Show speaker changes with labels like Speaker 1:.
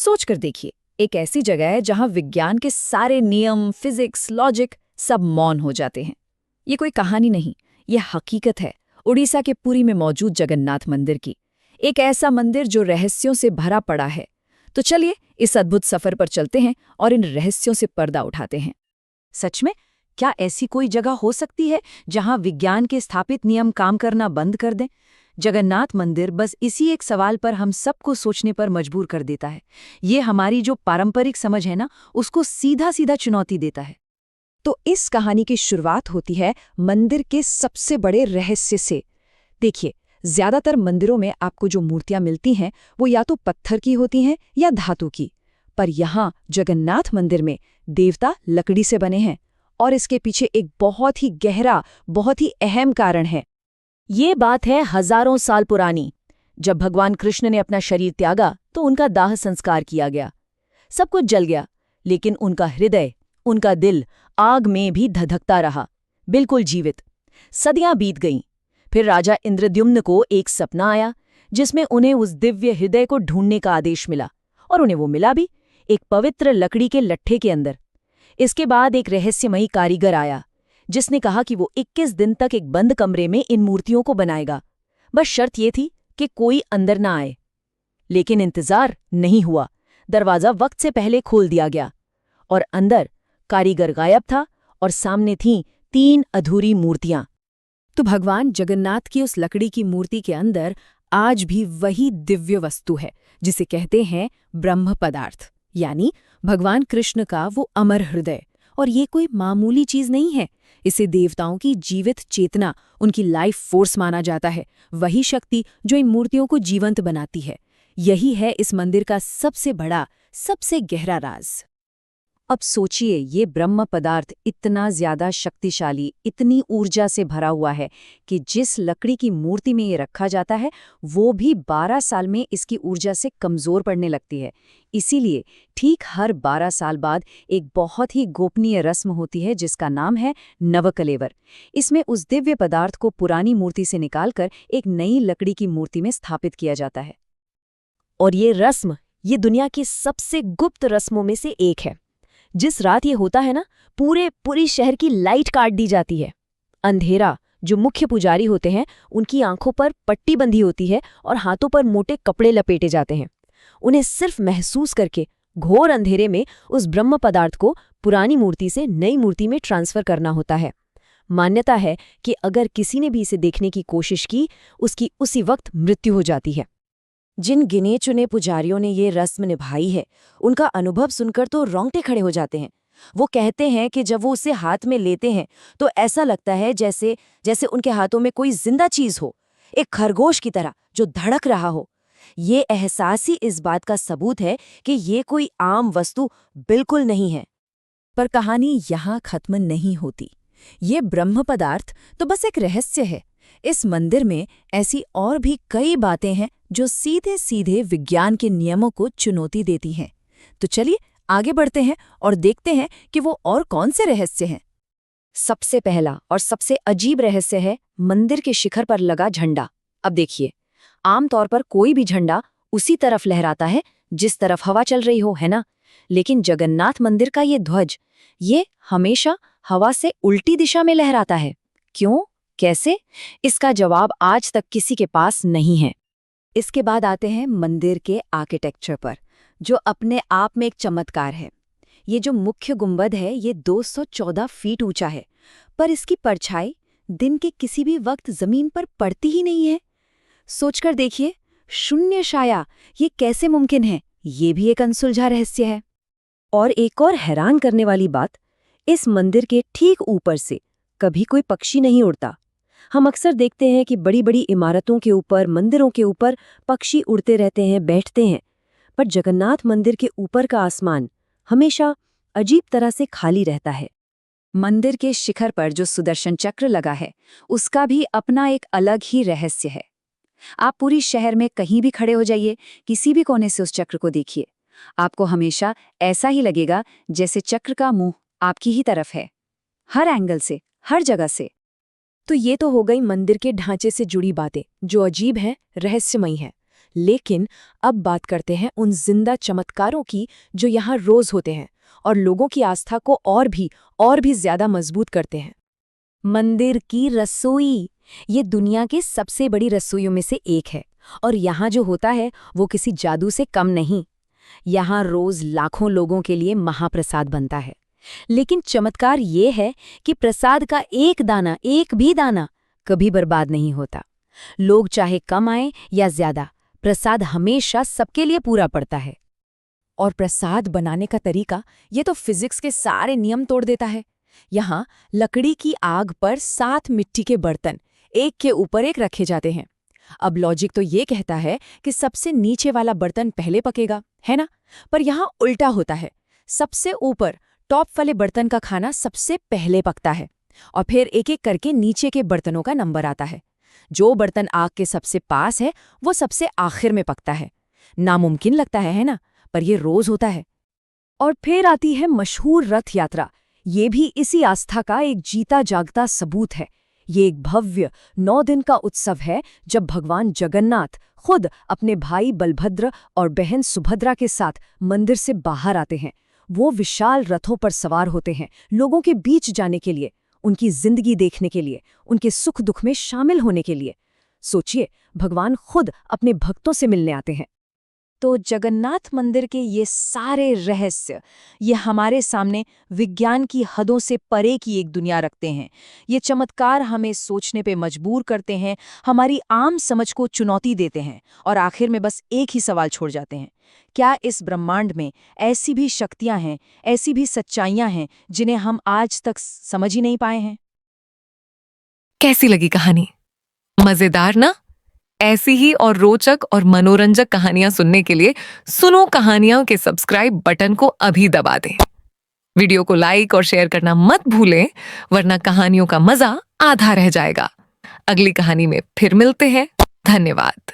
Speaker 1: सोच कर देखिए, एक ऐसी जगह है जहां विज्ञान के सारे नियम, फिजिक्स, लॉजिक सब मौन हो जाते हैं। ये कोई कहानी नहीं, ये हकीकत है उड़ीसा के पुरी में मौजूद जगन्नाथ मंदिर की। एक ऐसा मंदिर जो रहस्यों से भरा पड़ा है। तो चलिए इस अद्भुत सफर पर चलते हैं और इन रहस्यों से पर्दा उठाते हैं।
Speaker 2: सच में, क्या ऐसी कोई जगह हो सकती है जहां विज्ञान के स्थापित नियम काम करना बंद कर दें? जगन्नाथ मंदिर बस इसी एक सवाल पर हम सबको सोचने पर मजबूर कर देता है। ये हमारी जो पारंपरिक समझ है ना, उसको सीधा सीधा चुनौती देता है।
Speaker 1: तो इस कहानी की शुरुआत होती है मंदिर के सबसे बड़े रहस्य से। देखिए, ज्यादातर मंदिरों में आपको जो मूर्तियां मिलती हैं वो या तो पत्थर की होती हैं या धातु की, पर यहाँ जगन्नाथ मंदिर में देवता लकड़ी से बने हैं। और इसके पीछे एक बहुत ही गहरा, बहुत ही अहम कारण है।
Speaker 3: ये बात है हजारों साल पुरानी। जब भगवान कृष्ण ने अपना शरीर त्यागा तो उनका दाह संस्कार किया गया। सब कुछ जल गया, लेकिन उनका हृदय, उनका दिल आग में भी धधकता रहा, बिल्कुल जीवित। सदियां बीत गईं। फिर राजा इंद्रद्युम्न को एक सपना आया जिसमें उन्हें उस दिव्य हृदय को ढूंढने का आदेश मिला, और उन्हें वो मिला भी, एक पवित्र लकड़ी के लट्ठे के अंदर। इसके बाद एक रहस्यमयी कारीगर आया जिसने कहा कि वो 21 दिन तक एक बंद कमरे में इन मूर्तियों को बनाएगा। बस शर्त ये थी कि कोई अंदर ना आए। लेकिन इंतजार नहीं हुआ। दरवाजा वक्त से पहले खोल दिया गया और अंदर कारीगर गायब था और सामने थीं 3 अधूरी मूर्तियां।
Speaker 1: तो भगवान जगन्नाथ की उस लकड़ी की मूर्ति के अंदर आज भी वही दिव्य वस्तु है जिसे कहते हैं ब्रह्म पदार्थ, यानी भगवान कृष्ण का वो अमर हृदय। और ये कोई मामूली चीज नहीं है, इसे देवताओं की जीवित चेतना, उनकी लाइफ फोर्स माना जाता है। वही शक्ति जो इन मूर्तियों को जीवंत बनाती है। यही है इस मंदिर का सबसे बड़ा, सबसे गहरा राज।
Speaker 2: अब सोचिए, ये ब्रह्म पदार्थ इतना ज्यादा शक्तिशाली, इतनी ऊर्जा से भरा हुआ है कि जिस लकड़ी की मूर्ति में ये रखा जाता है वो भी 12 साल में इसकी ऊर्जा से कमजोर पड़ने लगती है। इसीलिए ठीक हर 12 साल बाद एक बहुत ही गोपनीय रस्म होती है जिसका नाम है नवकलेवर। इसमें उस दिव्य पदार्थ को पुरानी मूर्ति से निकालकर एक नई लकड़ी की मूर्ति में स्थापित किया जाता है।
Speaker 3: और ये रस्म, ये दुनिया की सबसे गुप्त रस्मों में से एक है। जिस रात ये होता है ना, पूरी शहर की लाइट काट दी जाती है। अंधेरा, जो मुख्य पुजारी होते हैं उनकी आंखों पर पट्टी बंधी होती है और हाथों पर मोटे कपड़े लपेटे जाते हैं। उन्हें सिर्फ महसूस करके घोर अंधेरे में उस ब्रह्म पदार्थ को पुरानी मूर्ति से नई मूर्ति में ट्रांसफर करना होता है। मान्यता है कि अगर किसी ने भी इसे देखने की कोशिश की, उसकी उसी वक्त मृत्यु हो जाती है।
Speaker 2: जिन गिने चुने पुजारियों ने ये रस्म निभाई है, उनका अनुभव सुनकर तो रोंगटे खड़े हो जाते हैं। वो कहते हैं कि जब वो उसे हाथ में लेते हैं तो ऐसा लगता है जैसे उनके हाथों में कोई जिंदा चीज हो, एक खरगोश की तरह जो धड़क रहा हो। ये एहसास ही इस बात का सबूत है कि ये कोई आम वस्तु बिल्कुल नहीं है।
Speaker 1: पर कहानी यहाँ खत्म नहीं होती। ये ब्रह्म पदार्थ तो बस एक रहस्य है। इस मंदिर में ऐसी और भी कई बातें हैं जो सीधे सीधे विज्ञान के नियमों को चुनौती देती हैं। तो चलिए आगे बढ़ते हैं और देखते हैं कि वो और कौन से रहस्य हैं।
Speaker 2: सबसे पहला और सबसे अजीब रहस्य है मंदिर के शिखर पर लगा झंडा। अब देखिए, आमतौर पर कोई भी झंडा उसी तरफ लहराता है जिस तरफ हवा चल रही हो, है ना? लेकिन जगन्नाथ मंदिर का ये ध्वज, ये हमेशा हवा से उल्टी दिशा में लहराता है। क्यों? कैसे? इसका जवाब आज तक किसी के पास नहीं है। इसके बाद आते हैं मंदिर के आर्किटेक्चर पर, जो अपने आप में एक चमत्कार है। ये जो मुख्य गुंबद है ये 214 फीट ऊंचा है, पर इसकी परछाई दिन के किसी भी वक्त जमीन पर पड़ती ही नहीं है। सोचकर देखिए, शून्य छाया, ये कैसे मुमकिन है? ये भी एक अनसुलझा रहस्य है। और एक और हैरान करने वाली बात, इस मंदिर के ठीक ऊपर से कभी कोई पक्षी नहीं उड़ता। हम अक्सर देखते हैं कि बड़ी बड़ी इमारतों के ऊपर, मंदिरों के ऊपर पक्षी उड़ते रहते हैं, बैठते हैं, पर जगन्नाथ मंदिर के ऊपर का आसमान हमेशा अजीब तरह से खाली रहता है। मंदिर के शिखर पर जो सुदर्शन चक्र लगा है, उसका भी अपना एक अलग ही रहस्य है। आप पूरी शहर में कहीं भी खड़े हो जाइए, किसी भी कोने से उस चक्र को देखिए, आपको हमेशा ऐसा ही लगेगा जैसे चक्र का मुंह आपकी ही तरफ है, हर एंगल से, हर जगह से।
Speaker 3: तो ये तो हो गई मंदिर के ढांचे से जुड़ी बातें जो अजीब हैं, रहस्यमयी हैं।
Speaker 1: लेकिन अब बात करते हैं उन जिंदा चमत्कारों की जो यहाँ रोज होते हैं और लोगों की आस्था को और भी ज्यादा मजबूत करते हैं। मंदिर की रसोई, ये दुनिया की सबसे बड़ी रसोइयों में से एक है और यहाँ जो होता है वो किसी जादू से कम नहीं। यहाँ रोज लाखों लोगों के लिए महाप्रसाद बनता है, लेकिन चमत्कार ये है कि प्रसाद का एक भी दाना कभी बर्बाद नहीं होता। लोग चाहे कम आए या ज्यादा, प्रसाद हमेशा सबके लिए पूरा पड़ता है। और प्रसाद बनाने का तरीका, ये तो फिजिक्स के सारे नियम तोड़ देता है। यहाँ लकड़ी की आग पर 7 मिट्टी के बर्तन एक के ऊपर एक रखे जाते हैं। अब लॉजिक तो ये कहता है कि सबसे नीचे वाला बर्तन पहले पकेगा, है ना? पर यहाँ उल्टा होता है। सबसे ऊपर टॉप वाले बर्तन का खाना सबसे पहले पकता है और फिर एक एक करके नीचे के बर्तनों का नंबर आता है। जो बर्तन आग के सबसे पास है वो सबसे आखिर में पकता है। नामुमकिन लगता है ना? पर ये रोज होता है। और फिर आती है मशहूर रथ यात्रा। ये भी इसी आस्था का एक जीता जागता सबूत है। ये एक भव्य 9 दिन का उत्सव है जब भगवान जगन्नाथ खुद अपने भाई बलभद्र और बहन सुभद्रा के साथ मंदिर से बाहर आते हैं। वो विशाल रथों पर सवार होते हैं, लोगों के बीच जाने के लिए, उनकी जिंदगी देखने के लिए, उनके सुख दुख में शामिल होने के लिए। सोचिए, भगवान खुद अपने भक्तों से मिलने आते हैं। तो जगन्नाथ मंदिर के ये सारे रहस्य, ये हमारे सामने विज्ञान की हदों से परे की एक दुनिया रखते हैं। ये चमत्कार हमें सोचने पे मजबूर करते हैं, हमारी आम समझ को चुनौती देते हैं और आखिर में बस एक ही सवाल छोड़ जाते हैं: क्या इस ब्रह्मांड में ऐसी भी शक्तियां हैं, ऐसी भी सच्चाइयां हैं जिन्हें हम आज तक समझ ही नहीं पाए हैं?
Speaker 4: कैसी लगी कहानी? मजेदार ना? ऐसी ही और रोचक और मनोरंजक कहानियां सुनने के लिए सुनो कहानियां के सब्सक्राइब बटन को अभी दबा दें। वीडियो को लाइक और शेयर करना मत भूलें, वरना कहानियों का मजा आधा रह जाएगा। अगली कहानी में फिर मिलते हैं। धन्यवाद।